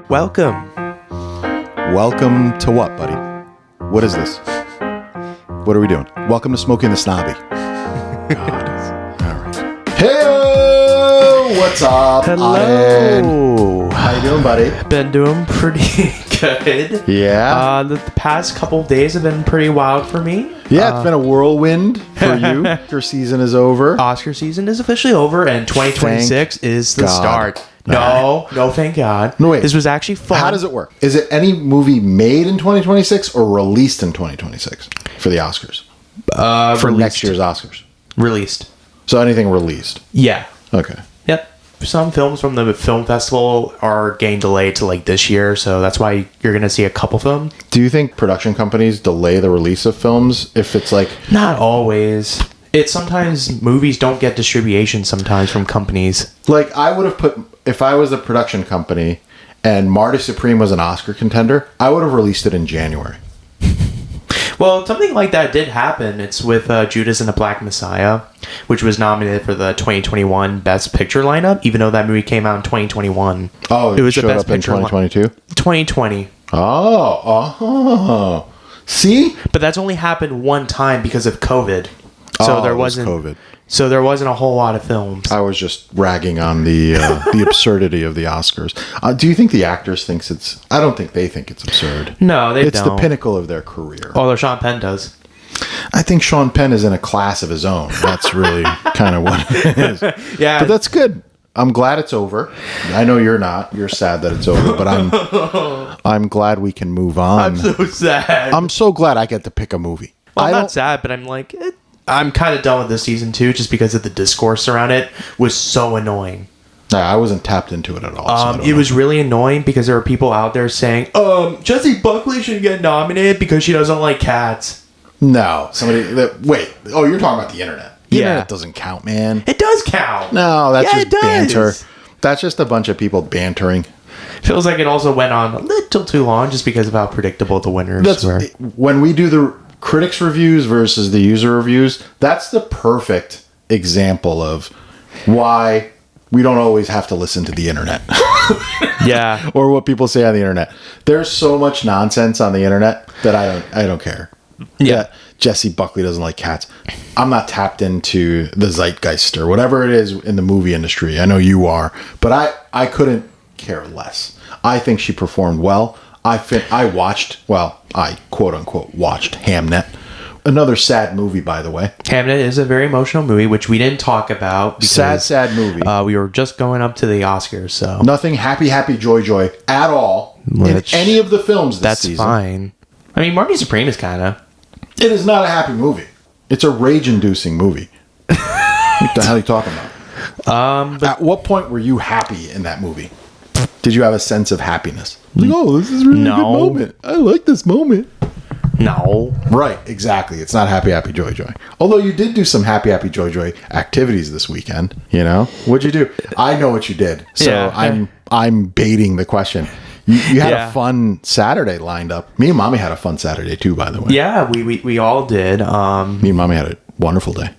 Welcome. Welcome to what, buddy? What is this? What are we doing? Welcome to Smokey and the Snobby. God. All right. Hey, what's up? Hello. How you doing, buddy? Been doing pretty good. Yeah. The past couple of days have been pretty wild for me. Yeah, it's been a whirlwind for you. Your season is over. Oscar season is officially over, and 2026 is the start. No, thank God. No, wait. This was actually fun. How does it work? Is it any movie made in 2026 or released in 2026 for the Oscars? For next year's Oscars. Released. So anything released? Yeah. Okay. Yep. Some films from the film festival are getting delayed to like this year, so that's why you're going to see a couple films. Do you think production companies delay the release of films if it's like... Not always. It's sometimes movies don't get distribution sometimes from companies. Like, I would have put... If I was a production company and Marty Supreme was an Oscar contender, I would have released it in January. Well, something like that did happen. It's with Judas and the Black Messiah, which was nominated for the 2021 Best Picture lineup, even though that movie came out in 2021. Oh, it was showed up in 2022? 2020. Oh. See? But that's only happened one time because of COVID. So there wasn't COVID. So there wasn't a whole lot of films. I was just ragging on the absurdity of the Oscars. Do you think the actors thinks it's... I don't think they think it's absurd. No, they don't. It's the pinnacle of their career. Although Sean Penn does. I think Sean Penn is in a class of his own. That's really kind of what it is. Yeah. But that's good. I'm glad it's over. I know you're not. You're sad that it's over, but I'm glad we can move on. I'm so sad. I'm so glad I get to pick a movie. Well, I'm not sad, but I'm like... I'm kind of done with this season too, just because of the discourse around it was so annoying. I wasn't tapped into it at all. So it was really annoying because there were people out there saying, Jessie Buckley should get nominated because she doesn't like cats. No. Wait. Oh, you're talking about the internet. The internet doesn't count, man. It does count. No, that's just banter. That's just a bunch of people bantering. Feels like it also went on a little too long just because of how predictable the winners were. When we do the critics reviews versus the user reviews, that's the perfect example of why we don't always have to listen to the internet. Yeah. Or what people say on the internet. There's so much nonsense on the internet that I don't care. Yeah. Jessie Buckley doesn't like cats. I'm not tapped into the zeitgeist or whatever it is in the movie industry. I know you are, but I couldn't care less. I think she performed well. I quote unquote watched Hamnet. Another sad movie, by the way. Hamnet is a very emotional movie, which we didn't talk about. Because, sad movie. We were just going up to the Oscars, so. Nothing happy, joy at all in any of the films this season. That's fine. I mean, Marty Supreme is kind of. It is not a happy movie. It's a rage-inducing movie. What the hell are you talking about? At what point were you happy in that movie? Did you have a sense of happiness? Like, oh, this is really a good moment. I like this moment. No. Right, exactly. It's not happy, joy. Although you did do some happy, joy activities this weekend. You know? What'd you do? I know what you did. So yeah. I'm baiting the question. You had a fun Saturday lined up. Me and Mommy had a fun Saturday too, by the way. Yeah, we all did. Me and Mommy had a wonderful day.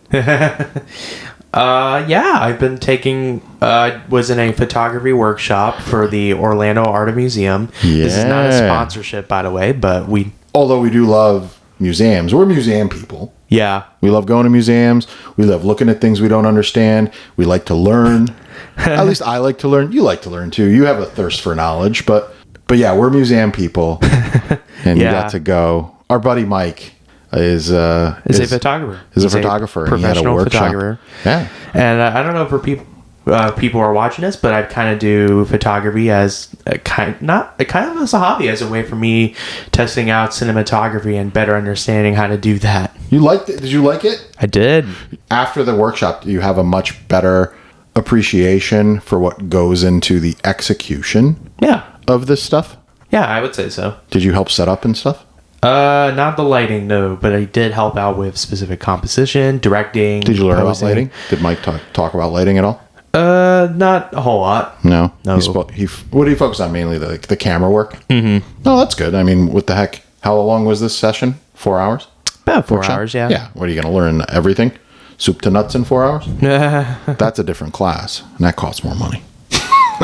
I've been taking was in a photography workshop for the Orlando Art Museum. Yeah. This is not a sponsorship, by the way, but although we do love museums, we're museum people. Yeah. We love going to museums. We love looking at things we don't understand. We like to learn. At least I like to learn. You like to learn too. You have a thirst for knowledge, but yeah, we're museum people. And you got to go. Our buddy Mike is a photographer. He's a photographer. Professional photographer. Yeah. And I don't know for people who are watching this, but I kind of do photography as kind of as a hobby, as a way for me testing out cinematography and better understanding how to do that. You liked it? Did you like it? I did. After the workshop, do you have a much better appreciation for what goes into the execution of this stuff? Yeah, I would say so. Did you help set up and stuff? Not the lighting, no, but I did help out with specific composition, directing. Did you learn about lighting? Did Mike talk about lighting at all? Not a whole lot. No. What did he focus on mainly? The camera work? Mm-hmm. Oh, that's good. I mean, what the heck? How long was this session? 4 hours? About 4 hours, yeah. Yeah. What are you going to learn? Everything? Soup to nuts in 4 hours? That's a different class, and that costs more money.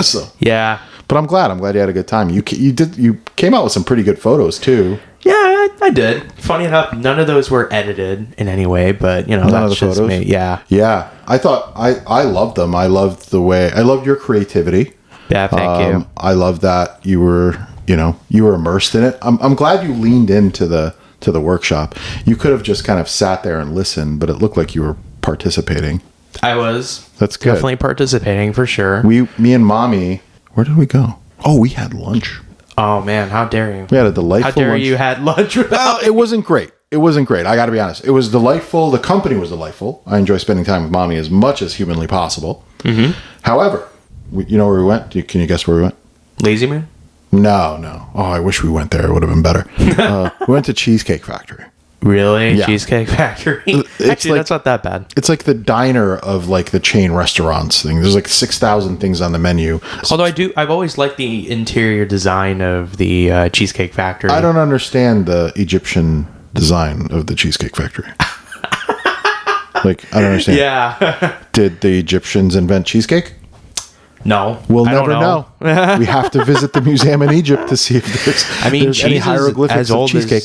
So yeah, But I'm glad you had a good time. You came out with some pretty good photos too. Yeah, I did. Funny enough, none of those were edited in any way, but you know, none of the just photos. me. Yeah. Yeah. I thought I loved them. I loved your creativity. Yeah, thank you. I love that you were immersed in it. I'm glad you leaned into the workshop. You could have just kind of sat there and listened, but it looked like you were participating. I was. That's good. Definitely participating for sure. Me and Mommy, where did we go? Oh, we had lunch. Oh man, how dare you? We had a delightful lunch. How dare you had lunch without Well, it wasn't great. I got to be honest. It was delightful. The company was delightful. I enjoy spending time with Mommy as much as humanly possible. Mm-hmm. However, you know where we went? Can you guess where we went? Lazy Moon? No. Oh, I wish we went there. It would have been better. We went to Cheesecake Factory. Really? Yeah. Cheesecake Factory? Actually, that's not that bad. It's like the diner of like the chain restaurants thing. There's like 6,000 things on the menu. Although I've always liked the interior design of the Cheesecake Factory. I don't understand the Egyptian design of the Cheesecake Factory. Like, I don't understand. Yeah. Did the Egyptians invent cheesecake? No. We'll never know. We have to visit the museum in Egypt to see if there's any hieroglyphics of cheesecake.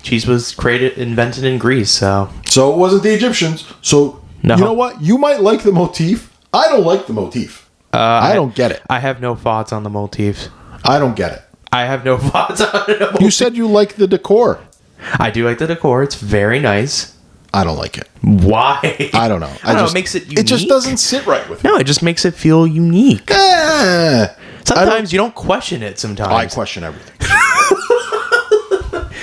Cheese was invented in Greece, so. So it wasn't the Egyptians. So, no. You know what? You might like the motif. I don't like the motif. I don't get it. I have no thoughts on the motif. I don't get it. I have no thoughts on it. You said you like the decor. I do like the decor. It's very nice. I don't like it. Why? I don't know. I don't know. It makes it unique. It just doesn't sit right with me. No, it just makes it feel unique. Sometimes you don't question it sometimes. I question everything.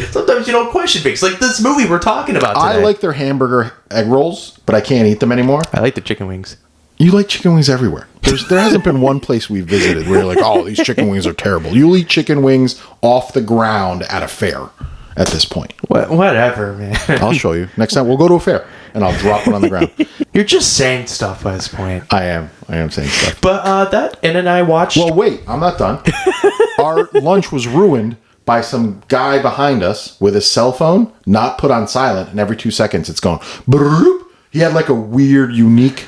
Sometimes you don't question things. Like this movie we're talking about today. I like their hamburger egg rolls, but I can't eat them anymore. I like the chicken wings. You like chicken wings everywhere. There hasn't been one place we've visited where you're like, oh, these chicken wings are terrible. You'll eat chicken wings off the ground at a fair at this point. Whatever, man. I'll show you. Next time we'll go to a fair and I'll drop it on the ground. You're just saying stuff at this point. I am saying stuff. But that Ann and I watched. Well, wait, I'm not done. Our lunch was ruined by some guy behind us with his cell phone not put on silent, and every 2 seconds it's going. Broop. He had like a weird, unique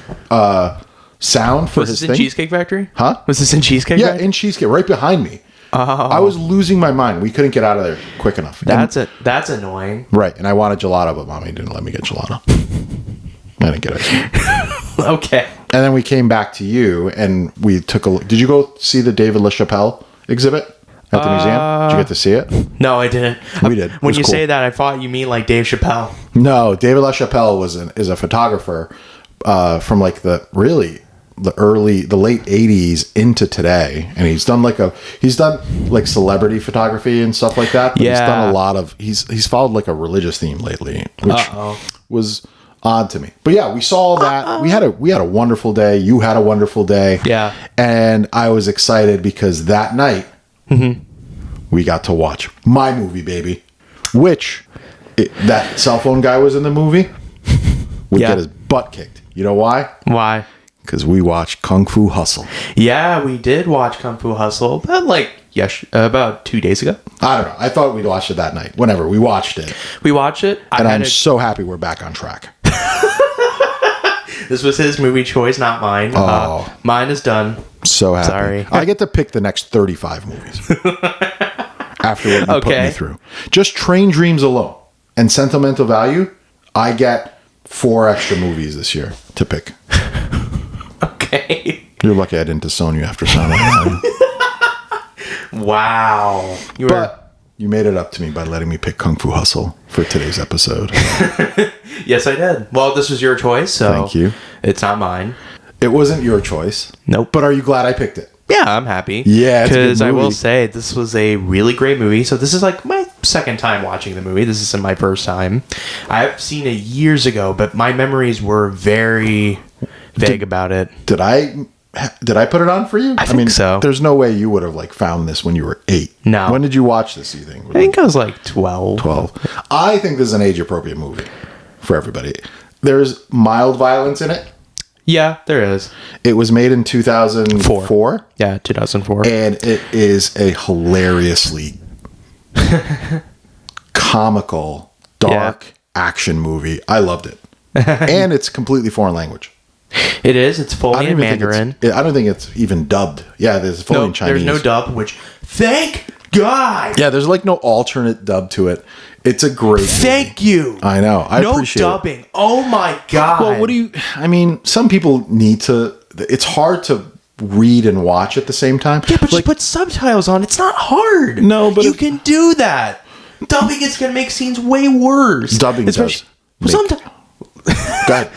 sound for his thing. Was this in Cheesecake Factory? Huh? Was this in Cheesecake Factory? Yeah, in Cheesecake, right behind me. Oh. I was losing my mind. We couldn't get out of there quick enough. That's annoying. Right, and I wanted gelato, but Mommy didn't let me get gelato. I didn't get it. Okay. And then we came back to you, and we took a look. Did you go see the David LaChapelle exhibit at the museum? Did you get to see it? No, I didn't. We did. When you say that, I thought you mean like Dave Chappelle. No, David LaChapelle is a photographer from like the late 80s into today, and he's done like celebrity photography and stuff like that, but he's done a lot of he's followed like a religious theme lately, which was odd to me. But yeah, we saw that. We had a wonderful day. You had a wonderful day. Yeah. And I was excited because that night we got to watch my movie, baby, which that cell phone guy was in the movie would get his butt kicked. You know why? Why? Because we watched Kung Fu Hustle. Yeah, we did watch Kung Fu Hustle about 2 days ago. I don't know. I thought we'd watched it that night. Whenever we watched it. And I'm so happy we're back on track. This was his movie choice, not mine. Mine is done. So happy. Sorry. I get to pick the next 35 movies. After what you put me through. Just Train Dreams alone and Sentimental Value, I get 4 extra movies this year to pick. Okay. You're lucky I didn't disown you after Sonic. Wow. You made it up to me by letting me pick Kung Fu Hustle for today's episode. Yes, I did. Well, this was your choice, so thank you. It's not mine. It wasn't your choice. Nope. But are you glad I picked it? Yeah, I'm happy. Yeah, because I will say this was a really great movie. So this is like my second time watching the movie. This isn't my first time. I've seen it years ago, but my memories were very vague about it. Did I put it on for you? I think so. There's no way you would have like found this when you were 8. No. When did you watch this, you think? I think I was like 12. 12. I think this is an age-appropriate movie for everybody. There's mild violence in it. Yeah, there is. It was made in 2004. Yeah, 2004. And it is a hilariously comical, dark action movie. I loved it. And it's completely foreign language. It is. It's fully in Mandarin. I don't think it's even dubbed. Yeah, there's fully in Chinese. There's no dub, which, thank God. Yeah, there's like no alternate dub to it. It's a great Thank you. I know. I appreciate no dubbing. It. Oh my God. Well, I mean, some people need to, it's hard to read and watch at the same time. Yeah, but you put subtitles on. It's not hard. No, but you can do that. Dubbing is going to make scenes way worse. Dubbing does. Sometimes. Go ahead.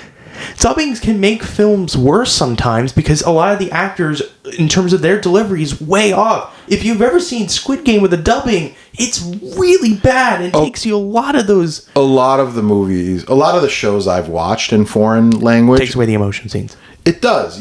Dubbing can make films worse sometimes because a lot of the actors, in terms of their delivery, is way off. If you've ever seen Squid Game with a dubbing, it's really bad. It takes you a lot of those. A lot of the movies, a lot of the shows I've watched in foreign language. Takes away the emotion scenes. It does.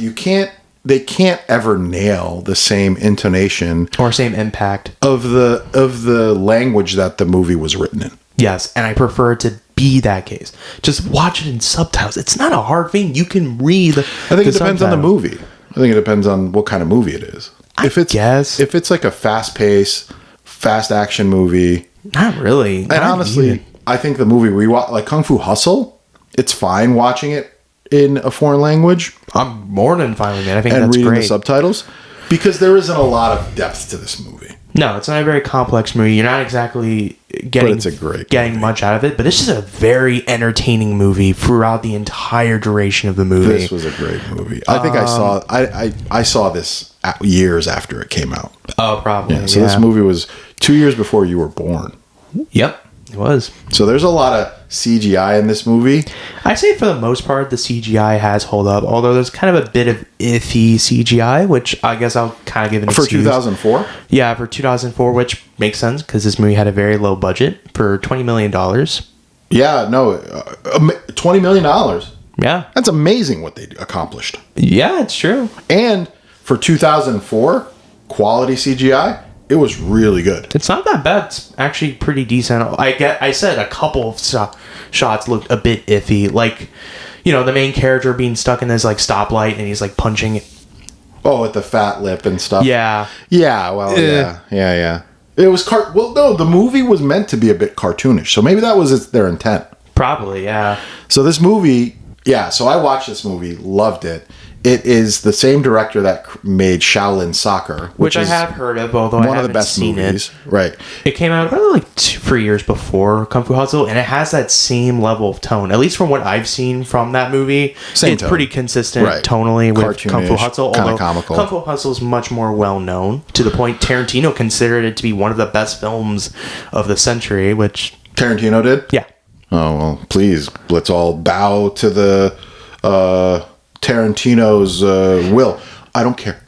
They can't ever nail the same intonation or same impact of the language that the movie was written in. Yes, and I prefer it to be that case. Just watch it in subtitles. It's not a hard thing. You can read. I think it depends on the movie. I think it depends on what kind of movie it is. If it's like a fast-paced, fast-action movie. Not really. And honestly, I think the movie we watch, like Kung Fu Hustle, it's fine watching it in a foreign language. I'm more than fine with it. I think that's great. And reading the subtitles. Because there isn't a lot of depth to this movie. No, it's not a very complex movie. You're not exactly getting much out of it, but it's just a very entertaining movie throughout the entire duration of the movie. This was a great movie. I think I saw this years after it came out. Oh, probably. Yeah, so this movie was 2 years before you were born. Yep, it was. So there's a lot of CGI in this movie. I'd say for the most part, the CGI has held up, although there's kind of a bit of iffy CGI, which I guess I'll kind of give an excuse. For 2004? Yeah, for 2004, which makes sense because this movie had a very low budget for $20 million. Yeah, no, $20 million. Yeah. That's amazing what they accomplished. Yeah, it's true. And for 2004, quality CGI, it was really good. It's not that bad. It's actually pretty decent. I said a couple of shots looked a bit iffy. Like, you know, the main character being stuck in this, like, stoplight and he's, like, punching it. Oh, with the fat lip and stuff. Yeah. Yeah, well, yeah. It was well, no, the movie was meant to be a bit cartoonish. So maybe that was their intent. Probably, yeah. So this movie, so I watched this movie, loved it. It is the same director that made Shaolin Soccer, which I have heard of, although I haven't seen it. One of the best movies, right? It came out probably like 3 years before Kung Fu Hustle, and it has that same level of tone. At least from what I've seen from that movie, it's pretty consistent tonally with Kung Fu Hustle. Although comical. Kung Fu Hustle is much more well known to the point Tarantino considered it to be one of the best films of the century. Which Tarantino did? Yeah. Oh well, please let's all bow to the Tarantino's will. I don't care.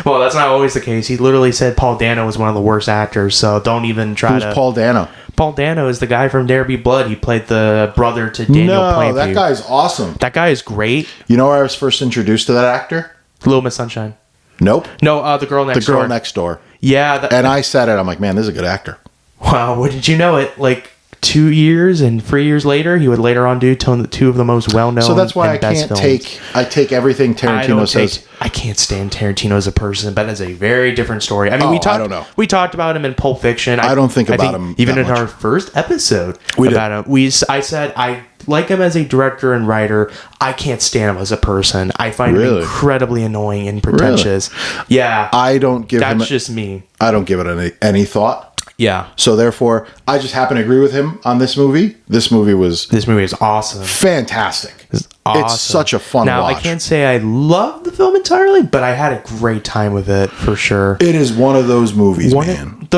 Well, that's not always the case. He literally said Paul Dano was one of the worst actors, so don't even try to... Who's Paul Dano? Paul Dano is the guy from There Be Blood. He played the brother to Daniel Plainview. No, that guy's awesome. That guy is great. You know where I was first introduced to that actor? Little Miss Sunshine. Nope. No, The Girl Next Door. The Girl Next Door. Yeah. And I said it. I'm like, man, this is a good actor. Wow, wouldn't you know it? Like... 2 years and 3 years later, he would later on do two of the most well-known. So that's why I can't take everything Tarantino says. I can't stand Tarantino as a person, but it's a very different story. I mean, I don't know. We talked about him in Pulp Fiction. I don't think about him even in much. our first episode him. I said I like him as a director and writer. I can't stand him as a person. I find him incredibly annoying and pretentious. Really? Yeah, I don't give That's just me. I don't give it any thought. Yeah. So therefore, I just happen to agree with him on this movie. This movie is awesome. Fantastic. Awesome. It's such a fun watch. Now, I can't say I love the film entirely, but I had a great time with it for sure. It is one of those movies, man.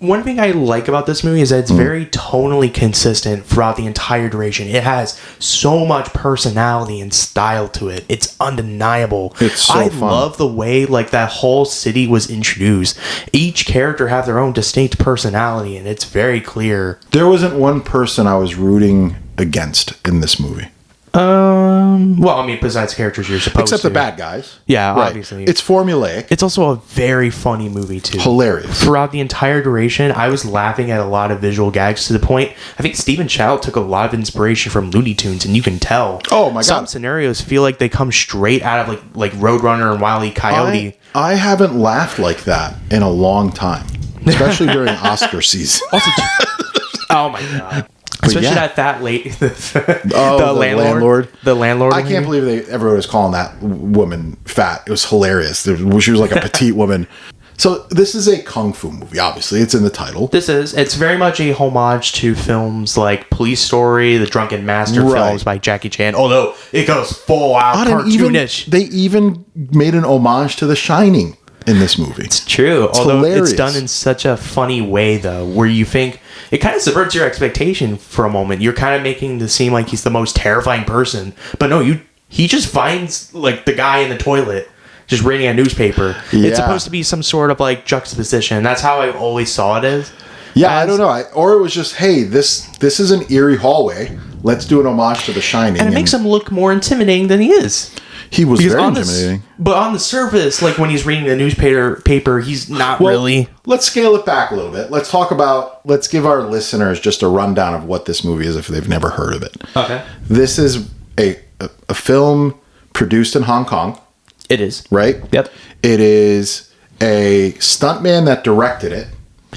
One thing I like about this movie is that it's very tonally consistent throughout the entire duration. It has so much personality and style to it. It's undeniable. It's so I fun. love the way like that whole city was introduced. Each character have their own distinct personality, and it's very clear. There wasn't one person I was rooting against in this movie. Well, I mean, besides characters you're supposed to. Except the bad guys. Yeah, obviously. It's formulaic. It's also a very funny movie, too. Hilarious. Throughout the entire duration, I was laughing at a lot of visual gags to the point, I think Stephen Chow took a lot of inspiration from Looney Tunes, and you can tell. Oh, my God. Some scenarios feel like they come straight out of, like Roadrunner and Wile E. Coyote. I haven't laughed like that in a long time. Especially during Oscar season. Oh, my God. Especially that late, the landlord. The landlord. I can't believe everyone was calling that woman fat. It was hilarious. She was like a petite woman. So this is a kung fu movie. Obviously, it's in the title. It's very much a homage to films like Police Story, the Drunken Master films by Jackie Chan. Although it goes full out cartoonish. They even made an homage to The Shining in this movie. It's true. Although hilarious. It's done in such a funny way, though, where you think it kind of subverts your expectation for a moment. You're kind of making it seem like he's the most terrifying person, but no, he just finds like the guy in the toilet just reading a newspaper. Yeah. It's supposed to be some sort of like juxtaposition. That's how I always saw it as. Yeah, I don't know. Or it was just, hey, this is an eerie hallway. Let's do an homage to The Shining. And it makes him look more intimidating than he is. He was very intimidating. But on the surface, like when he's reading the newspaper, he's not really. Let's scale it back a little bit. Let's give our listeners just a rundown of what this movie is if they've never heard of it. Okay. This is a film produced in Hong Kong. It is. Right? Yep. It is a stuntman that directed it,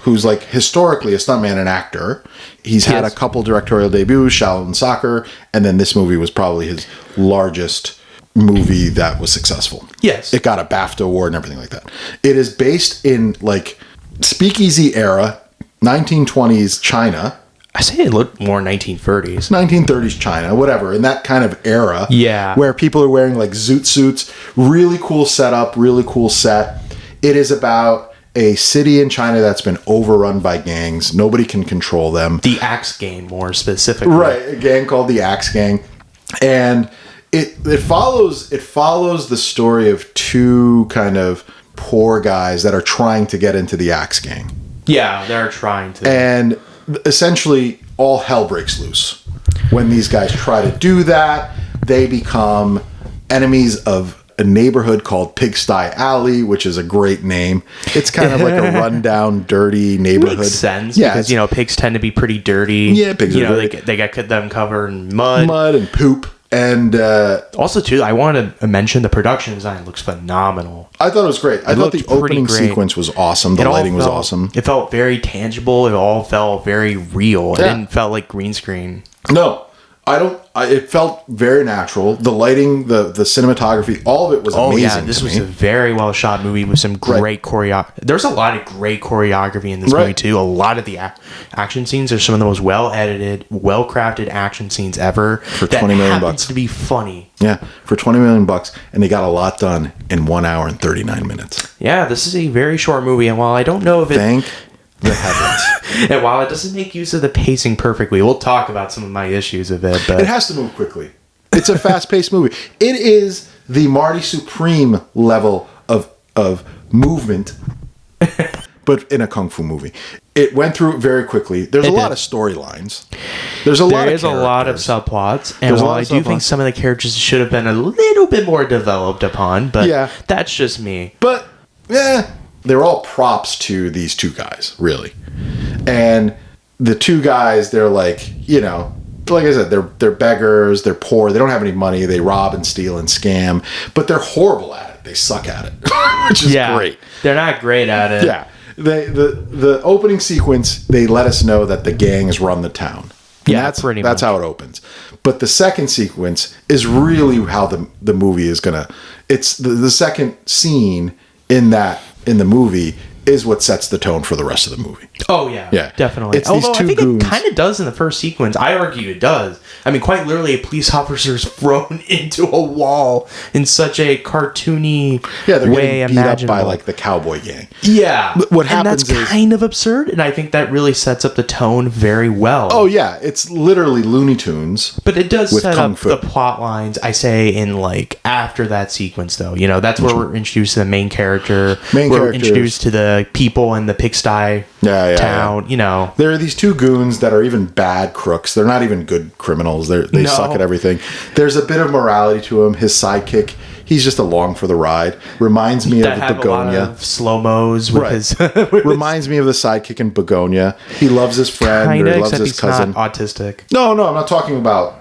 who's like historically a stuntman and actor. He's had a couple directorial debuts, Shaolin Soccer, and then this movie was probably his largest movie that was successful. Yes. It got a BAFTA award and everything like that. It is based in like speakeasy era, 1920s China. I say it looked more 1930s. 1930s China, whatever, in that kind of era. Yeah. Where people are wearing like zoot suits. Really cool setup, really cool set. It is about a city in China that's been overrun by gangs. Nobody can control them. The Axe Gang, more specifically. Right, a gang called the Axe Gang. And it follows the story of two kind of poor guys that are trying to get into the Axe Gang. Yeah, they're trying to. And essentially all hell breaks loose. When these guys try to do that, they become enemies of a neighborhood called Pigsty Alley, which is a great name. It's kind of like a rundown, dirty neighborhood. Makes sense, because pigs tend to be pretty dirty. Yeah, pigs are dirty. They got them covered in mud and poop. And also, too, I wanted to mention the production design looks phenomenal. I thought it was great. I thought the opening sequence was awesome. The lighting was awesome. It felt very tangible. It all felt very real. Yeah. It didn't felt like green screen. No, it felt very natural. The lighting, the cinematography, all of it was amazing. Oh yeah, this was a very well shot movie with some great choreography. There's a lot of great choreography in this movie too. A lot of the action scenes are some of the most well edited, well crafted action scenes ever. For $20 million happens to be funny. Yeah, for $20 million, and they got a lot done in 1 hour and 39 minutes. Yeah, this is a very short movie, and while I don't know if it. Thank the heavens. And while it doesn't make use of the pacing perfectly, we'll talk about some of my issues of it. But it has to move quickly. It's a fast-paced movie. It is the Marty Supreme level of movement, but in a kung fu movie. It went through very quickly. There's a lot of storylines. There is a lot of subplots, and while I do think some of the characters should have been a little bit more developed upon, but that's just me. But yeah. They're all props to these two guys, really. And the two guys, they're like, like I said, they're beggars, they're poor, they don't have any money, they rob and steal and scam, but they're horrible at it. They suck at it, which is great. They're not great at it. Yeah. The opening sequence, they let us know that the gangs run the town. Yeah, that's how it opens. But the second sequence is really how the movie is gonna. It's the second scene in the movie is what sets the tone for the rest of the movie. Oh, yeah. Definitely. It's Although I think goons. It kind of does in the first sequence. I argue it does. I mean, quite literally, a police officer is thrown into a wall in such a cartoony they're way getting beat up by, like, the cowboy gang. Yeah. What happens that's kind of absurd, and I think that really sets up the tone very well. Oh, yeah. It's literally Looney Tunes. But it does set up the plot lines, I say, in, like, after that sequence, though. That's where we're introduced to the main character. We're introduced to the people in the Pigsty town. There are these two goons that are even bad crooks. They're not even good criminals. They suck at everything. There's a bit of morality to him. His sidekick, he's just along for the ride. Reminds me of Begonia. Slow-mos with his reminds me of the sidekick in Begonia. He loves his friend, or he loves his cousin. Not autistic. No, I'm not talking about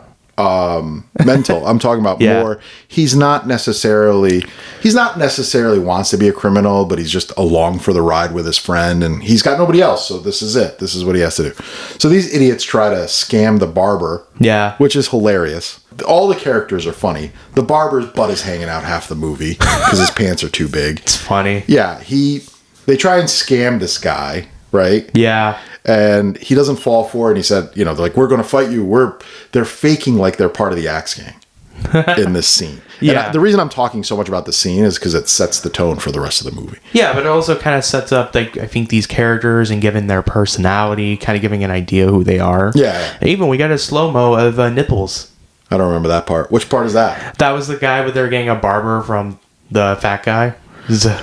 mental. I'm talking about more. He's not necessarily wants to be a criminal, but he's just along for the ride with his friend, and he's got nobody else. So this is it. This is what he has to do. So these idiots try to scam the barber. Yeah. Which is hilarious. All the characters are funny. The barber's butt is hanging out half the movie because his pants are too big. It's funny. Yeah. They try and scam this guy, right? Yeah. And he doesn't fall for it. And he said, they're like, we're going to fight you. They're faking like they're part of the Axe Gang in this scene. Yeah. And the reason I'm talking so much about the scene is because it sets the tone for the rest of the movie. Yeah, but it also kind of sets up, like, I think these characters and giving their personality, kind of giving an idea who they are. Yeah. And even we got a slow-mo of nipples. I don't remember that part. Which part is that? That was the guy with their getting a barber from the fat guy.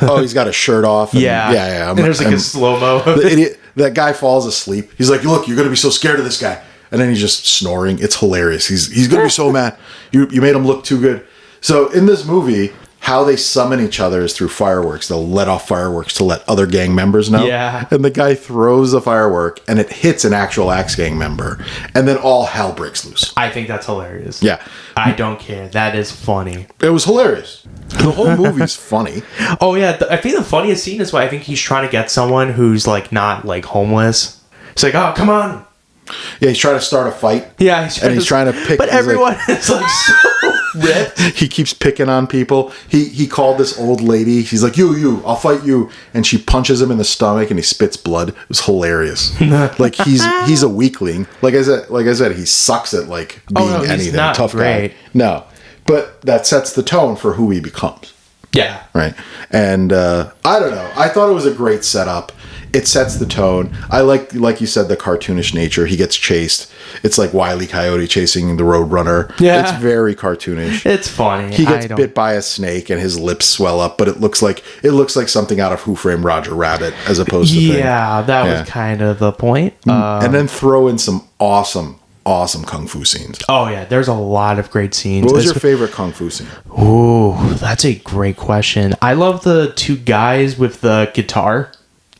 Oh, he's got a shirt off. And, yeah. And there's like a slow-mo. The idiot, that guy falls asleep. He's like, look, you're going to be so scared of this guy. And then he's just snoring. It's hilarious. He's going to be so mad. You made him look too good. So in this movie, how they summon each other is through fireworks. They'll let off fireworks to let other gang members know. Yeah. And the guy throws the firework and it hits an actual Axe Gang member. And then all hell breaks loose. I think that's hilarious. Yeah. I don't care. That is funny. It was hilarious. The whole movie's funny. Oh, yeah. I think the funniest scene is why I think he's trying to get someone who's, like, not, like, homeless. It's like, oh, come on. Yeah, he's trying to start a fight. Yeah, he's trying to pick. But everyone is like so ripped. He keeps picking on people. He called this old lady. He's like, you, I'll fight you, and she punches him in the stomach, and he spits blood. It was hilarious. Like he's a weakling. Like I said, he sucks at like being anything. He's not tough great. Guy. No, but that sets the tone for who he becomes. Yeah. Right. And I don't know. I thought it was a great setup. It sets the tone. I like you said, the cartoonish nature. He gets chased. It's like Wile E. Coyote chasing the Roadrunner. Yeah. It's very cartoonish. It's funny. He gets bit by a snake and his lips swell up, but it looks like something out of Who Framed Roger Rabbit as opposed to that was kind of the point. And then throw in some awesome kung fu scenes. Oh yeah, there's a lot of great scenes. What was your favorite kung fu scene? Ooh, that's a great question. I love the two guys with the guitar.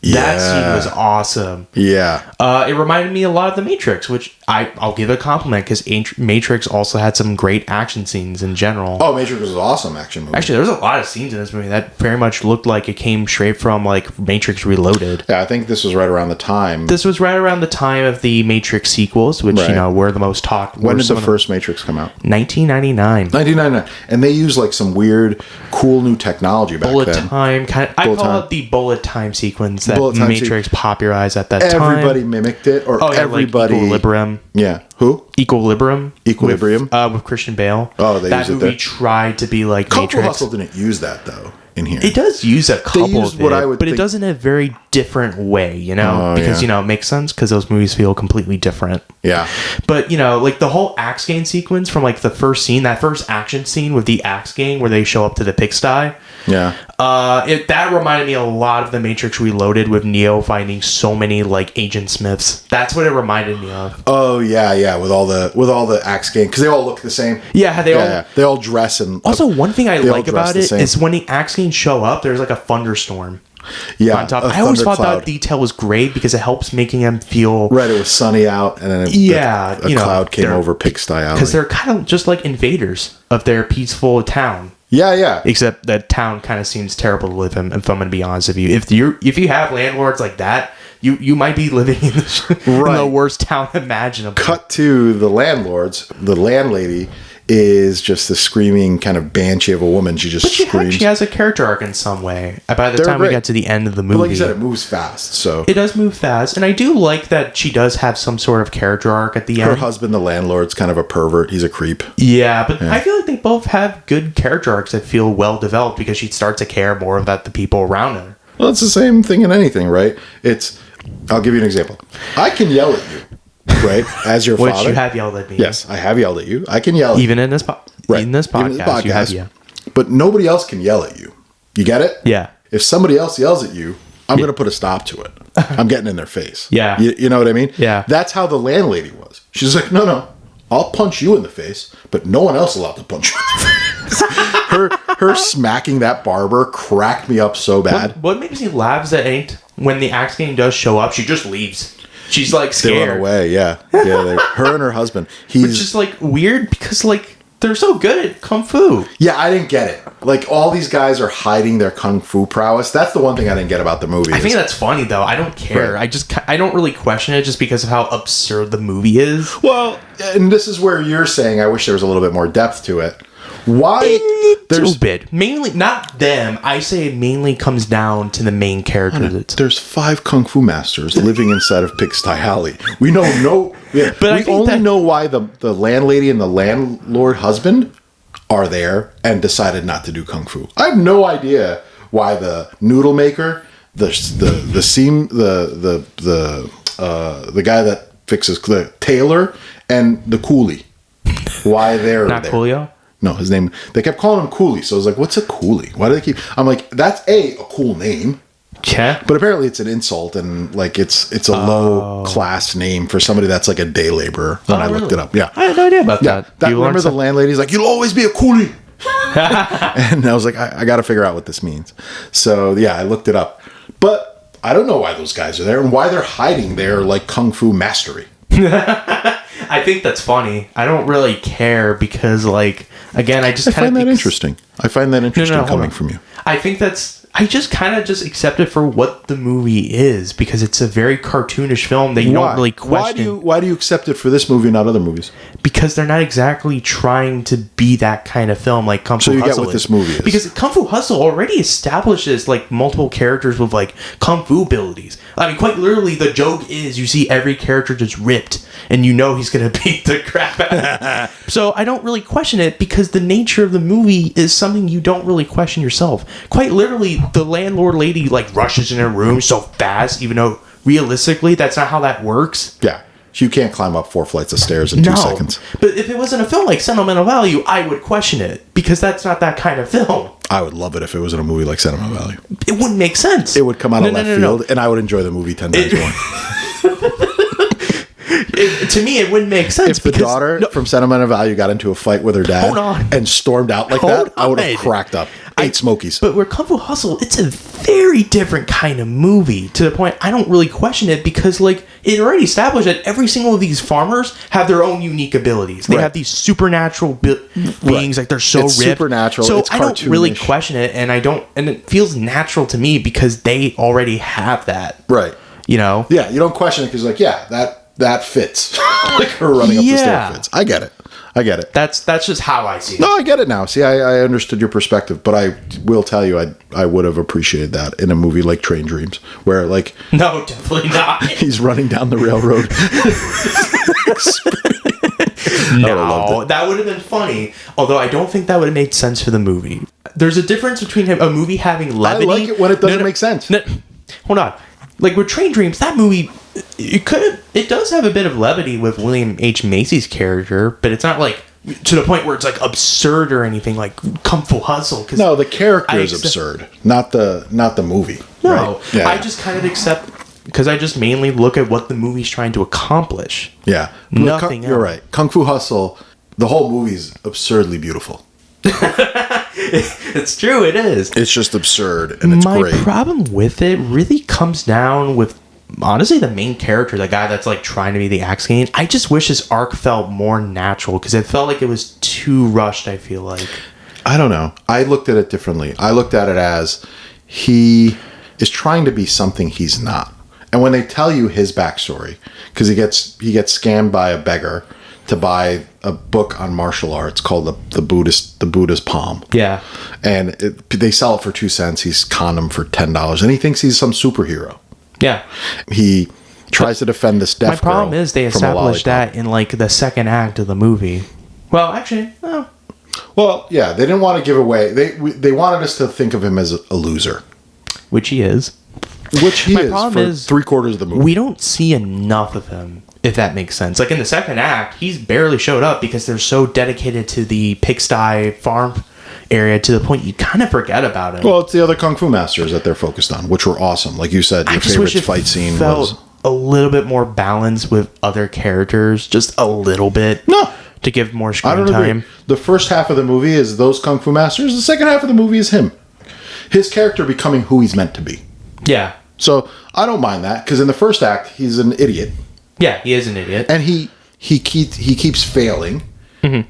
That scene was awesome. Yeah. It reminded me a lot of The Matrix, which I'll give a compliment because Matrix also had some great action scenes in general. Oh, Matrix was an awesome action movie. Actually, there was a lot of scenes in this movie that very much looked like it came straight from like Matrix Reloaded. Yeah, I think this was right around the time. This was right around the time of the Matrix sequels, which were the most talked. When did the first Matrix come out? 1999. 1999, and they used like some weird, cool new technology back then. Time kind of. I call it the bullet time sequence that Matrix popularized at that time. Everybody mimicked it, or everybody. Like Equilibrium. Yeah, who? Equilibrium. With Christian Bale. Oh, they that used it movie there. Tried to be like Kung Matrix. Fu Hustle didn't use that though in here. It does use a couple of it, but it does in a very different way, because it makes sense because those movies feel completely different. Yeah. But like the whole Axe Gang sequence from like the first scene, that first action scene with the Axe Gang where they show up to the pigsty. Yeah. That reminded me a lot of The Matrix Reloaded with Neo finding so many like Agent Smiths. That's what it reminded me of. Oh yeah, with all the Axe Gang, because they all look the same. Yeah, they all dress and. Also, one thing I like about it is when the Axe Gang show up, there's like a thunderstorm. Yeah, on top. I always thought that detail was great because it helps making them feel right. It was sunny out, and then a cloud came over Pigsty Alley because they're kind of just like invaders of their peaceful town. Yeah. Except that town kind of seems terrible to live in. If I'm going to be honest with you, if you have landlords like that, you might be living in the worst town imaginable. Cut to the landlords. The landlady is just the screaming kind of banshee of a woman. She just screams. She has a character arc in some way. By the time we get to the end of the movie, but like you said, it moves fast. So it does move fast, and I do like that she does have some sort of character arc at the end. Her husband, the landlord's kind of a pervert. He's a creep. Yeah, but I feel like they both have good character arcs that feel well developed because she starts to care more about the people around her. Well, it's the same thing in anything, right? I'll give you an example. I can yell at you. Right, as your Which father. You have yelled at me. Yes, I have yelled at you. I can yell at even in this podcast. You have, but nobody else can yell at you. You get it? Yeah. If somebody else yells at you, I'm going to put a stop to it. I'm getting in their face. Yeah. You know what I mean? Yeah. That's how the landlady was. She's like, no, I'll punch you in the face, but no one else is allowed to punch you in the face. her smacking that barber cracked me up so bad. What makes me laugh is that when the Axe Gang does show up, she just leaves. She's like They scared. run away. Yeah. Her and her husband. Which is like weird because like they're so good at kung fu. Yeah, I didn't get it. Like, all these guys are hiding their kung fu prowess. That's the one thing I didn't get about the movie. I think that's funny, though. I don't care. Right. I don't really question it just because of how absurd the movie is. Well, and this is where you're saying I wish there was a little bit more depth to it. Why? A little bit. Mainly, not them. I say it mainly comes down to the main character. There's 5 kung fu masters living inside of Pigsty Alley. We know but we only know why the landlady and the landlord husband are there and decided not to do kung fu. I have no idea why the noodle maker, the guy that fixes the tailor, and the coolie, why they're not there. Coolio? No, his name. They kept calling him Coolie, so I was like, "What's a Coolie? Why do they keep?" I'm like, "That's a cool name." Yeah. But apparently it's an insult, and like it's a low class name for somebody that's like a day laborer. When I looked it up, yeah, I had no idea about that. Remember the landlady's like, "You'll always be a coolie," and I was like, I got to figure out what this means. So yeah, I looked it up, but I don't know why those guys are there and why they're hiding their like kung fu mastery. I think that's funny. I don't really care because, like, again, I find that interesting. I find that interesting coming from you. I think I just kind of just accept it for what the movie is because it's a very cartoonish film that you don't really question. Why do you accept it for this movie and not other movies? Because they're not exactly trying to be that kind of film like Kung Fu Hustle. So you get what this movie is. Because Kung Fu Hustle already establishes like multiple characters with like Kung Fu abilities. I mean, quite literally, the joke is you see every character just ripped and you know he's going to beat the crap out of it. So I don't really question it because the nature of the movie is something you don't really question yourself. Quite literally, the landlord lady like rushes in her room so fast, even though realistically that's not how that works. Yeah. You can't climb up 4 flights of stairs in 2 seconds. But if it wasn't a film like Sentimental Value, I would question it because that's not that kind of film. I would love it if it was in a movie like Sentimental Value. It wouldn't make sense. It would come out of left field, and I would enjoy the movie 10 times more. To me, it wouldn't make sense. If the daughter from Sentimental Value got into a fight with her dad and stormed out like that, I would have cracked up. 8 Smokies. But where Kung Fu Hustle, it's a very different kind of movie to the point I don't really question it because like it already established that every single of these farmers have their own unique abilities. They have these supernatural beings, like they're so ripped. Supernatural. So it's I don't really question it, and it feels natural to me because they already have that. Right. You know? Yeah, you don't question it because like, that fits. Like her running up the stairs fits. I get it. That's just how I see it. No, I get it now. See, I understood your perspective, but I will tell you, I would have appreciated that in a movie like Train Dreams, where like no, definitely not. He's running down the railroad. No, that would have been funny. Although I don't think that would have made sense for the movie. There's a difference between a movie having levity. I like it when it doesn't make sense. Hold on. Like with Train Dreams, that movie, it does have a bit of levity with William H. Macy's character, but it's not like to the point where it's like absurd or anything like Kung Fu Hustle. No, the character is absurd, not the movie. No, right? Yeah. I just kind of accept because I just mainly look at what the movie's trying to accomplish. Yeah, nothing else. You're right. Kung Fu Hustle, the whole movie's absurdly beautiful. It's true, it is. It's just absurd, and it's great. My problem with it really comes down with, honestly, the main character, the guy that's like trying to be the axe king. I just wish his arc felt more natural because it felt like it was too rushed, I feel like. I don't know. I looked at it differently. I looked at it as he is trying to be something he's not. And when they tell you his backstory, because he gets scammed by a beggar to buy a book on martial arts called the Buddhist Palm. Yeah. And they sell it for 2 cents. He's conned him for $10. And he thinks he's some superhero. Yeah. He tries to defend this deaf girl. My problem is they established that in like the second act of the movie. Well, actually, no. Well, yeah, they didn't want to give away. They wanted us to think of him as a loser. Which he is. Which he is for 3/4 of the movie. We don't see enough of him, if that makes sense. Like in the second act, he's barely showed up because they're so dedicated to the pigsty farm area to the point you kind of forget about him. Well, it's the other Kung Fu masters that they're focused on, which were awesome. Like you said, your favorite fight scene was a little bit more balanced with other characters, just a little bit. No. To give more screen time. Agree. The first half of the movie is those Kung Fu masters. The second half of the movie is him. His character becoming who he's meant to be. Yeah. So I don't mind that, because in the first act, he's an idiot. Yeah, he is an idiot. And he keeps failing.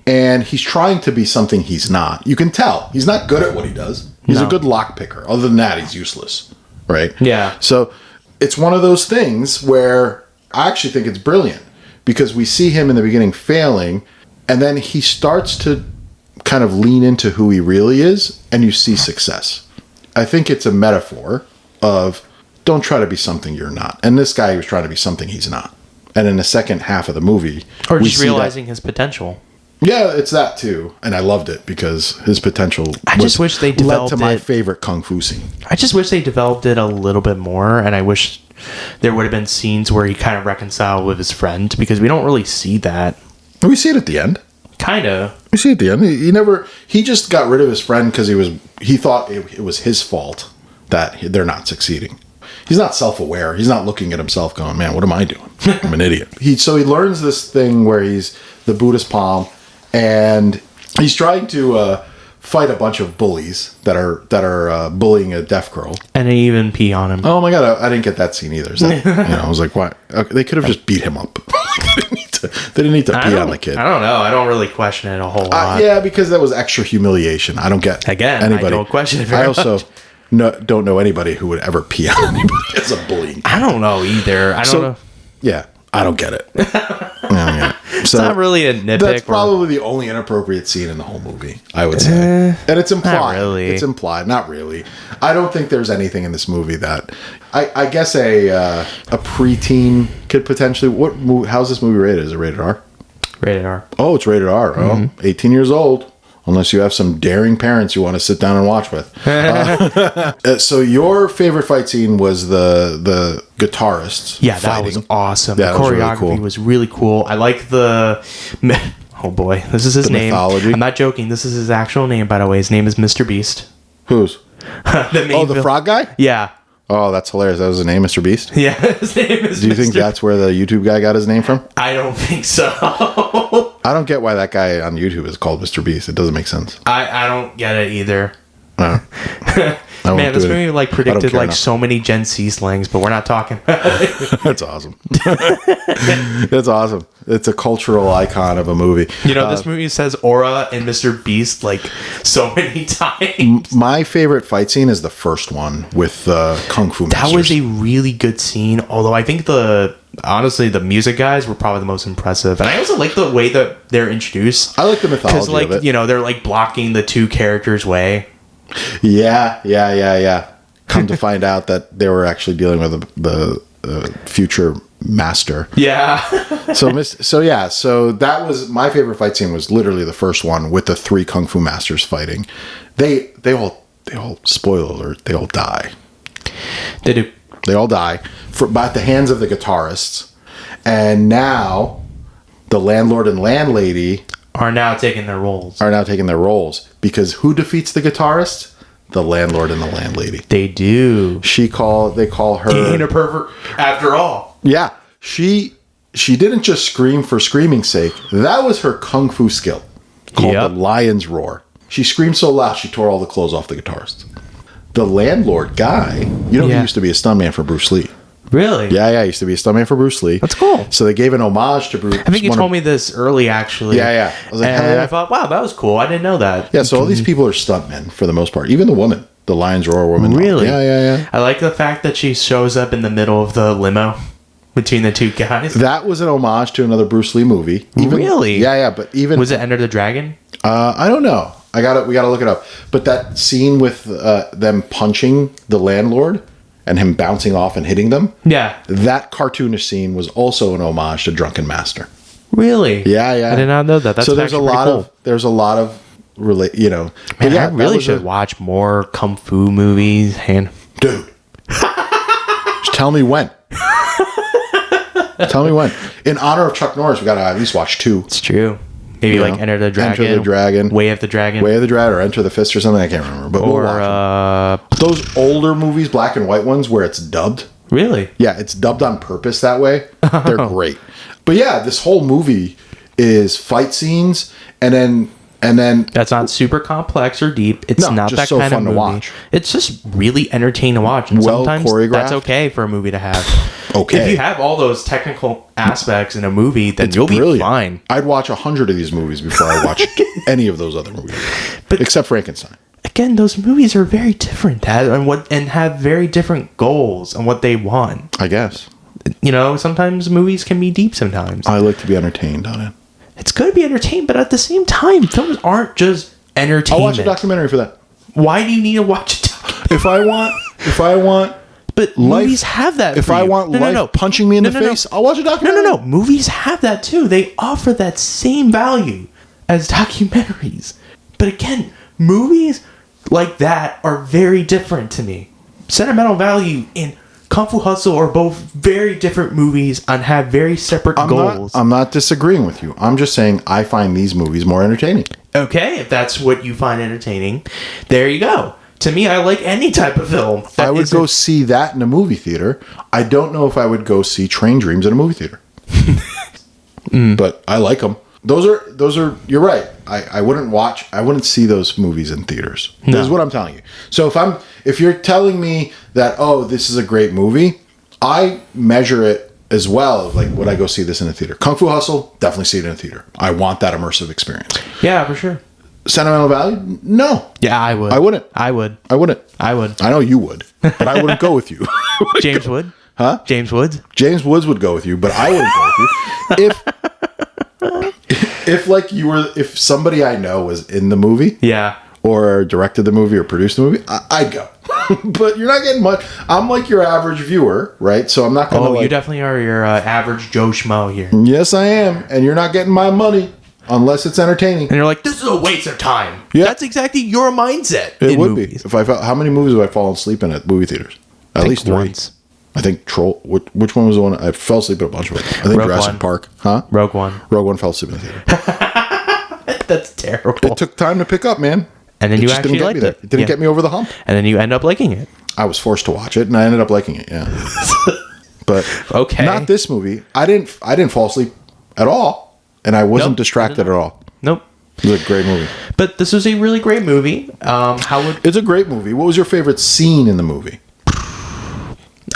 And he's trying to be something he's not. You can tell. He's not good at what he does. He's a good lock picker. Other than that, he's useless. Right? Yeah. So it's one of those things where I actually think it's brilliant, because we see him in the beginning failing, and then he starts to kind of lean into who he really is, and you see success. I think it's a metaphor of don't try to be something you're not. And this guy was trying to be something he's not. And in the second half of the movie, or just realizing his potential. Yeah, it's that too, and I loved it because his potential. I just wish they developed led to my favorite kung fu scene. I just wish they developed it a little bit more, and I wish there would have been scenes where he kind of reconciled with his friend, because we don't really see that. We see it at the end. Kinda. We see it at the end. He just got rid of his friend because he thought it was his fault that they're not succeeding. He's not self-aware. He's not looking at himself going, man, what am I doing? I'm an idiot. So he learns this thing where he's the Buddhist palm, and he's trying to fight a bunch of bullies that are bullying a deaf girl. And they even pee on him. Oh my god, I didn't get that scene either. So, I was like, what? Okay, they could have just beat him up. They didn't need to pee on the kid. I don't know. I don't really question it a whole lot. Yeah, because that was extra humiliation. I don't get anybody. I don't question it very much. Don't know anybody who would ever pee on anybody as a bullying. I don't know either. I don't know. Yeah, I don't get it. It's not really a nitpick. That's probably the only inappropriate scene in the whole movie, I would say. And it's implied. Not really. It's implied. Not really. I don't think there's anything in this movie that... I guess a preteen could potentially... How's this movie rated? Is it rated R? Rated R. Oh, it's rated R. Mm-hmm. 18 years old. Unless you have some daring parents you want to sit down and watch with. So your favorite fight scene was the guitarists. Yeah, that was awesome. Yeah, the choreography was really cool. I like the... Oh boy, this is his name. Mythology. I'm not joking. This is his actual name, by the way. His name is Mr. Beast. Whose? The frog guy? Yeah. Oh, that's hilarious. That was his name, Mr. Beast? Yeah, his name is Do you think that's where the YouTube guy got his name from? I don't think so. I don't get why that guy on YouTube is called Mr. Beast. It doesn't make sense. I don't get it either. No. Man, this movie predicted so many Gen Z slangs, but we're not talking about it. That's awesome. That's awesome. It's a cultural icon of a movie. This movie says Aura and Mr. Beast so many times. My favorite fight scene is the first one with Kung Fu Masters. That was a really good scene, although I think honestly, the music guys were probably the most impressive. And I also like the way that they're introduced. I like the mythology of it. They're blocking the two characters' way. Yeah. Come to find out that they were actually dealing with the future master. Yeah. So that was my favorite fight scene. Was literally the first one with the three Kung Fu masters fighting. They all spoiler alert. They all die. They do. They all die at the hands of the guitarists, and now the landlord and landlady are now taking their roles. Because who defeats the guitarist? The landlord and the landlady. They do. They call her... He ain't a pervert after all. Yeah. She didn't just scream for screaming's sake. That was her kung fu skill. Called the lion's roar. She screamed so loud, she tore all the clothes off the guitarist. The landlord guy, he used to be a stuntman for Bruce Lee. Really? Yeah, he used to be a stuntman for Bruce Lee. That's cool. So they gave an homage to Bruce. I think you told me this early, actually. Yeah. I was like, I thought, wow, that was cool. I didn't know that. Yeah, so all these people are stuntmen for the most part. Even the woman, the Lion's Roar woman. Really? Yeah. I like the fact that she shows up in the middle of the limo between the two guys. That was an homage to another Bruce Lee movie. Really? Yeah, but even... Was it Enter the Dragon? I don't know. We gotta look it up. But that scene with them punching the landlord and him bouncing off and hitting them. Yeah. That cartoonish scene was also an homage to Drunken Master. Really? Yeah. I did not know that. That's so there's a lot of Man, I really should watch more kung fu movies. Dude. Just tell me when. In honor of Chuck Norris, we gotta at least watch 2. It's true. Maybe Enter the Dragon. Way of the Dragon, or Enter the Fist or something. I can't remember. But we'll watch them. Those older movies, black and white ones, where it's dubbed. Really? Yeah, it's dubbed on purpose that way. They're great. But yeah, this whole movie is fight scenes, and then And then That's not super complex or deep. It's No, not just that so kind fun of to movie. watch. It's just really entertaining to watch. And Well sometimes choreographed. that's okay for a movie to have. Okay. If you have all those technical aspects in a movie, then it's you'll be brilliant. fine. I'd watch 100 of these movies before I watch any of those other movies, But- except Frankenstein. Again, those movies are very different and have very different goals and what they want. I guess You know, sometimes movies can be deep sometimes. I like to be entertained on it. It's good to be entertained, but at the same time, films aren't just entertainment. I'll watch a documentary for that. Why do you need to watch a documentary? If I want, But life, movies have that. if for I you. want No, life no, no. punching me in No, the no, no. face, I'll watch a documentary. No. Movies have that too. They offer that same value as documentaries. But again, movies like that are very different to me. Sentimental Value and Kung Fu Hustle are both very different movies and have very separate goals. I'm not disagreeing with you. I'm just saying I find these movies more entertaining. Okay, if that's what you find entertaining, there you go. To me, I like any type of film. I would go see that in a movie theater. I don't know if I would go see Train Dreams in a movie theater. But I like them. Those are. You're right. I wouldn't see those movies in theaters. No. This is what I'm telling you. So if you're telling me that, oh, this is a great movie, I measure it as well. Like, would I go see this in a theater? Kung Fu Hustle, definitely see it in a theater. I want that immersive experience. Yeah, for sure. Sentimental Value? No. Yeah, I would. I wouldn't. I would. I wouldn't. I would. I know you would, but I wouldn't go with you. James Wood? Huh? James Woods? James Woods would go with you, but I wouldn't go with you. If somebody I know was in the movie, Yeah. or directed the movie or produced the movie, I'd go. But you're not getting much. I'm like your average viewer, right? So I'm not going to. Oh, you definitely are your average Joe Schmo here. Yes, I am, and you're not getting my money unless it's entertaining. And you're like, this is a waste of time. Yeah. That's exactly your mindset. It in would movies. be. How many movies have I fallen asleep in at movie theaters? At think least 3. once. I think Troll. Which one was the one? I fell asleep at a bunch of them. I think Rogue Jurassic One. Park. Huh? Rogue One. Rogue One fell asleep in the theater. That's terrible. It took time to pick up, man. And then It you just actually didn't get me liked there. it. It didn't Yeah. get me over the hump. And then you end up liking it. I was forced to watch it, and I ended up liking it. Yeah. But Okay. not this movie. I didn't fall asleep at all, and I wasn't Nope, distracted at all. Nope. It was a great movie. But this was a really great movie. How would It's a great movie. What was your favorite scene in the movie?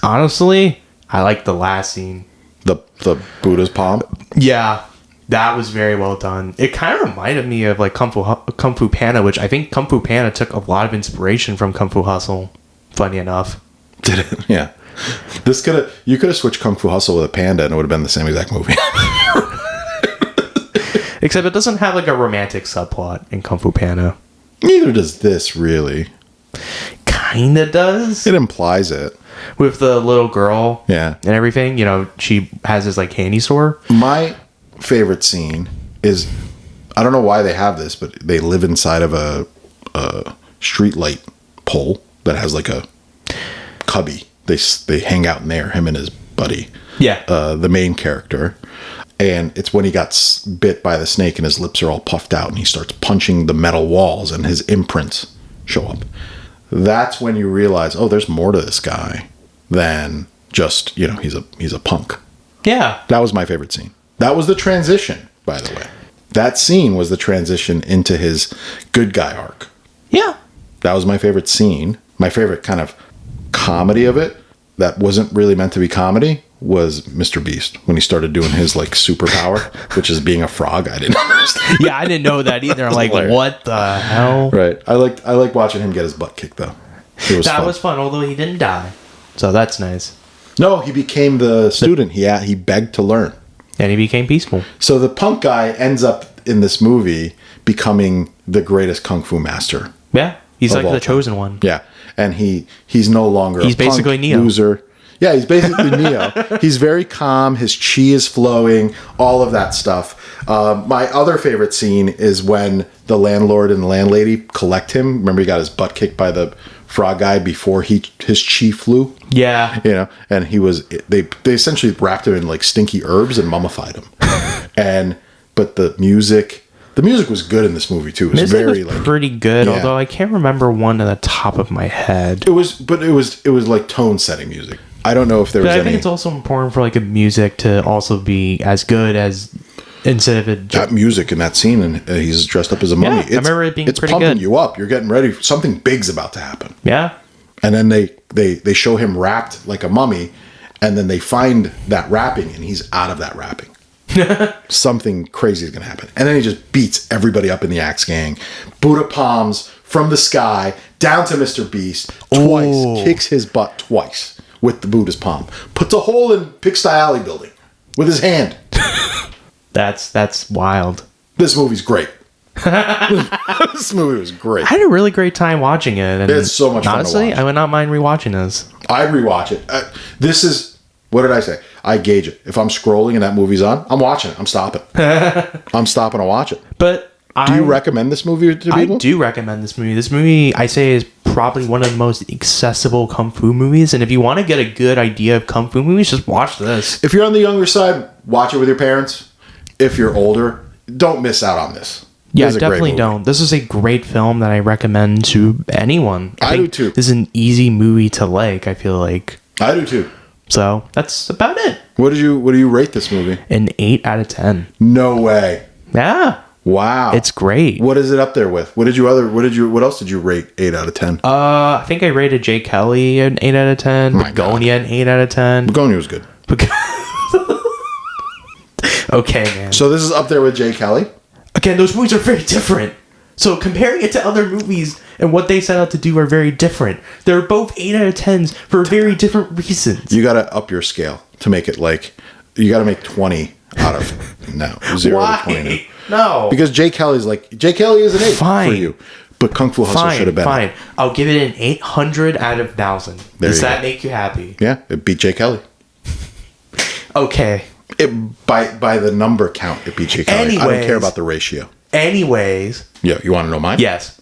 honestly, I like the last scene. The Buddha's palm. Yeah, that was very well done. It kind of reminded me of like Kung Fu Panda, which I think Kung Fu Panda took a lot of inspiration from Kung Fu Hustle. Funny enough. Did it? Yeah. You could have switched Kung Fu Hustle with a panda, and it would have been the same exact movie. Except it doesn't have like a romantic subplot in Kung Fu Panda. Neither does this, really. Kinda does. It implies it. With the little girl. Yeah. And everything. You know, she has this like candy store. My favorite scene is, I don't know why they have this, but they live inside of a street light pole that has like a cubby. They hang out in there, him and his buddy. Yeah. The main character. And it's when he got bit by the snake and his lips are all puffed out and he starts punching the metal walls and his imprints show up. That's when you realize, oh, there's more to this guy than just, he's a punk. Yeah. That was my favorite scene. That was the transition, by the way. That scene was the transition into his good guy arc. Yeah. That was my favorite scene. My favorite kind of comedy of it that wasn't really meant to be comedy was Mr. Beast when he started doing his like superpower, which is being a frog. I didn't understand. Yeah, I didn't know that either. I'm like, hilarious. what the hell? Right. I like watching him get his butt kicked though. It was That fun. was fun, although he didn't die. So that's nice. No, he became the student. He begged to learn. And he became peaceful. So the punk guy ends up in this movie becoming the greatest kung fu master. Yeah. He's Of like all the time. chosen one. Yeah, and he's no longer He's a punk basically Neo. loser. Yeah, he's basically Neo. He's very calm. His chi is flowing. All of that stuff. My other favorite scene is when the landlord and the landlady collect him. Remember, he got his butt kicked by the frog guy before his chi flew. Yeah. And they essentially wrapped him in like stinky herbs and mummified him. But the music was good in this movie too. It was Music very was like pretty good, yeah. although I can't remember one on the top of my head. it was like tone setting music. I don't know if there But was I any. think it's also important for like a music to also be as good as Instead of it. That music in that scene, and he's dressed up as a mummy. I remember it being it's pretty pumping good. you up. You're getting ready. Something big's about to happen. Yeah. And then they show him wrapped like a mummy, and then they find that wrapping, and he's out of that wrapping. Something crazy is going to happen. And then he just beats everybody up in the Axe Gang. Buddha palms from the sky down to Mr. Beast twice. Ooh. Kicks his butt twice with the Buddha's palm. Puts a hole in Pigsty Alley building with his hand. That's wild. This movie's great. This movie was great. I had a really great time watching it. And It's so much fun to honestly, watch. I would not mind rewatching this. I rewatch it. This is... What did I say? I gauge it. If I'm scrolling and that movie's on, I'm watching it. I'm stopping. I'm stopping to watch it. But Do you recommend this movie to people? I do recommend this movie. This movie, I say, is probably one of the most accessible kung fu movies. And if you want to get a good idea of kung fu movies, just watch this. If you're on the younger side, watch it with your parents. If you're older, don't miss out on this. Yeah, This is a great definitely movie. don't. This is a great film that I recommend to anyone. I do think too. This is an easy movie to like, I feel like. I do too. So that's about it. What do you rate this movie? An 8 out of 10. No way. Yeah. Wow. It's great. What is it up there with? What else did you rate 8 out of 10? I think I rated Jay Kelly an 8 out of 10. My God. Begonia an 8 out of 10. Begonia was good. Okay, man. So this is up there with Jay Kelly? Again, those movies are very different. So comparing it to other movies and what they set out to do are very different. They're both 8 out of 10s for very different reasons. You got to up your scale to make it like... You got to make 20 out of... No. 0 Why? to 20 now. No. Because Jay Kelly is an 8 Fine. for you. But Kung Fu Hustle should have been. Fine. I'll give it an 800 out of 1,000. There Does you that go. make you happy? Yeah, it beat Jay Kelly. Okay. By the number count, it beat Jay Kelly. I don't Anyways. care about the ratio. Anyways. Yeah, you want to know mine? Yes.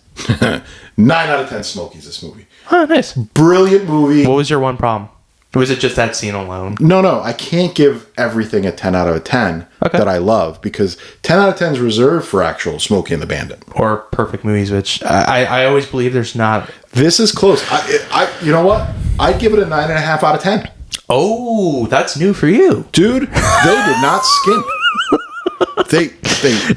9 out of 10 Smokies, this movie. Oh, nice. Brilliant movie. What was your one problem? Was it just that scene alone? No, I can't give everything a 10 out of 10 Okay. that I love, because 10 out of 10 is reserved for actual Smokey and the Bandit. Or perfect movies, which I always believe there's not. This is close. You know what? I'd give it a 9.5 out of 10. Oh, that's new for you. Dude, they did not skimp.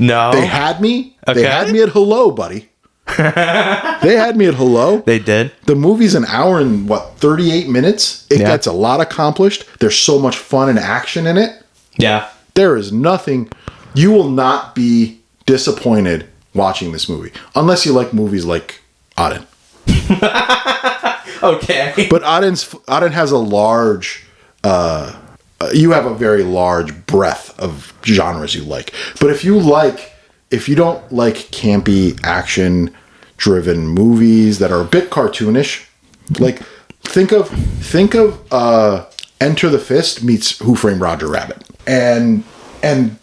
No. They had me. Okay. They had me at hello, buddy. They had me at hello. They did. The movie's an hour and 38 minutes. It Yeah. gets a lot accomplished. There's so much fun and action in it. Yeah. There is nothing. You will not be disappointed watching this movie unless you like movies like Aden. Okay. But Aden has a large. You have a very large breadth of genres you like. But if you don't like campy action driven movies that are a bit cartoonish, like think of Enter the Fist meets Who Framed Roger Rabbit. And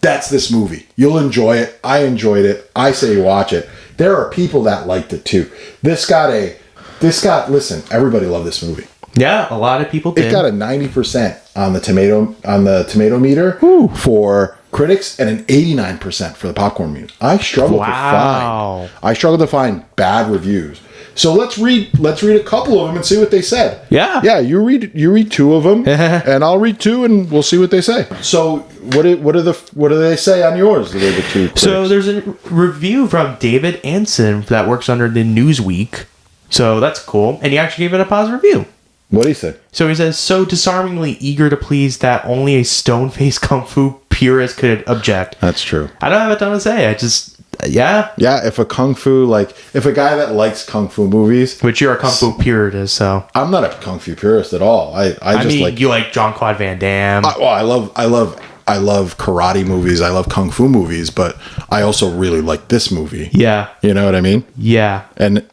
that's this movie. You'll enjoy it. I enjoyed it. I say watch it. There are people that liked it too. Listen, everybody loved this movie. Yeah, a lot of people did. It got a 90% on the tomato meter for critics and an 89% for the popcorn meter. I struggled to find bad reviews. So let's read a couple of them and see what they said. Yeah. Yeah, you read 2 of them and I'll read 2 and we'll see what they say. So what do they say on yours? The 2 critics? So there's a review from David Anson that works under the Newsweek. So that's cool. And he actually gave it a positive review. What did he say? So he says, so disarmingly eager to please that only a stone-faced kung fu purist could object. That's true. I don't have a ton to say. Yeah. Yeah, if a guy that likes kung fu movies. Which you're a kung fu purist, so. I'm not a kung fu purist at all. I mean, you like Jean-Claude Van Damme. I love karate movies. I love kung fu movies, but I also really like this movie. Yeah. You know what I mean? Yeah. And,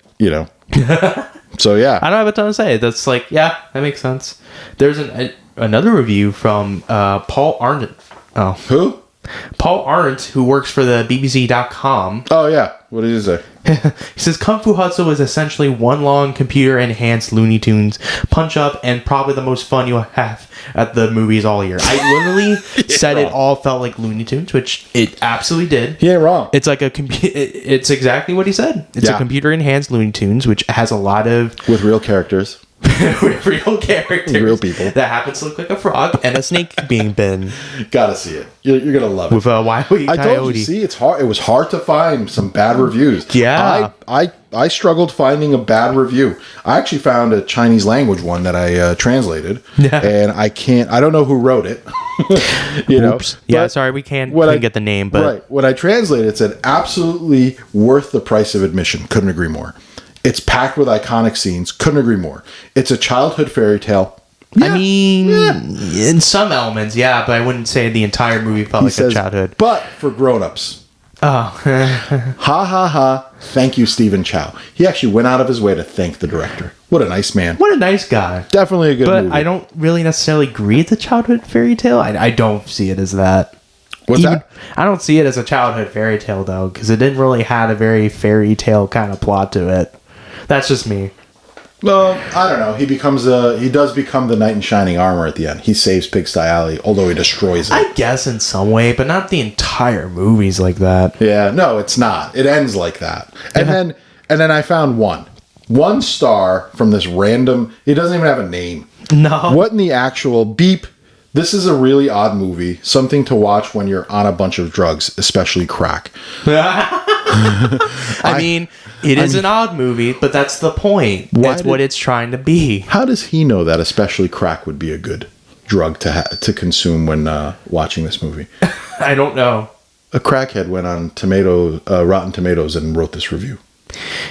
so yeah. I don't have a ton to say. That's like, yeah, that makes sense. There's another review from Paul Arndt. Oh. Who? Paul Arndt, who works for the BBC.com. Oh, yeah. What did he say? He says, Kung Fu Hustle is essentially one long computer-enhanced Looney Tunes punch-up and probably the most fun you'll have at the movies all year. I literally said it all felt like Looney Tunes, which it absolutely did. He ain't wrong. It's like it's exactly what he said. It's a computer-enhanced Looney Tunes, which has a lot of... With real characters. Real characters. Real people. That happens to look like a frog and a snake being bitten. Gotta see it. You're gonna love it. With a Wile E. I Coyote. told you, see, it's hard. It was hard to find some bad reviews. Yeah. I struggled finding a bad review. I actually found a Chinese language one that I translated. Yeah. And I don't know who wrote it. you know? Yeah, But sorry, we couldn't get the name, but right. When I translated, it said absolutely worth the price of admission. Couldn't agree more. It's packed with iconic scenes. Couldn't agree more. It's a childhood fairy tale. I mean, in some elements, yeah, but I wouldn't say the entire movie felt like a childhood. But for grown-ups. Oh. Ha ha ha. Thank you, Stephen Chow. He actually went out of his way to thank the director. What a nice man. What a nice guy. Definitely a good movie. But I don't really necessarily agree with the childhood fairy tale. I don't see it as that. What's that? I don't see it as a childhood fairy tale, though, because it didn't really have a very fairy tale kind of plot to it. That's just me. Well, I don't know. He does become the knight in shining armor at the end. He saves Pigsty Alley, although he destroys it. I guess in some way, but not the entire movies like that. Yeah, no, it's not. It ends like that. And then I found one star from this random. It doesn't even have a name. No. What in the actual beep? This is a really odd movie. Something to watch when you're on a bunch of drugs, especially crack. I mean, it is an odd movie, but that's the point. That's what it's trying to be. How does he know that especially crack would be a good drug to consume when watching this movie? I don't know. A crackhead went on Rotten Tomatoes and wrote this review.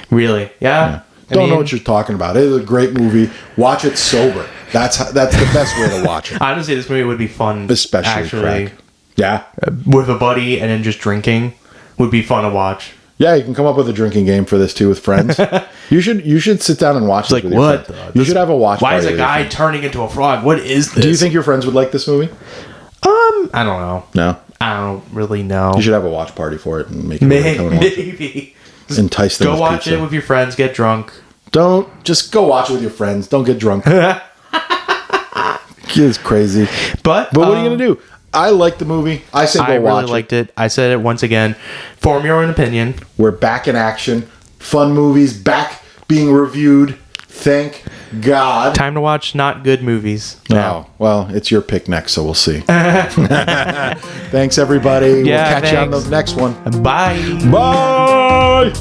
Really? Yeah. Don't know what you're talking about. It is a great movie. Watch it sober. That's the best way to watch it. Honestly, this movie would be fun. Especially crack. Yeah. With a buddy and then just drinking would be fun to watch. Yeah, you can come up with a drinking game for this too with friends. You should sit down and watch this with your friends. You should have a watch party. Why is a guy turning into a frog? What is this? Do you think your friends would like this movie? I don't know. No? I don't really know. You should have a watch party for it and make it come and watch it. Maybe. Entice them Go with watch pizza. it with your friends, get drunk. Just go watch it with your friends. Don't get drunk. It's crazy. But what are you going to do? I like the movie. I say go watch it. I really liked it. I said it once again. Form your own opinion. We're back in action. Fun movies back being reviewed. Thank God. Time to watch not good movies. Oh, well, it's your pick next, so we'll see. Thanks, everybody. Yeah, we'll catch you on the next one. Bye. Bye.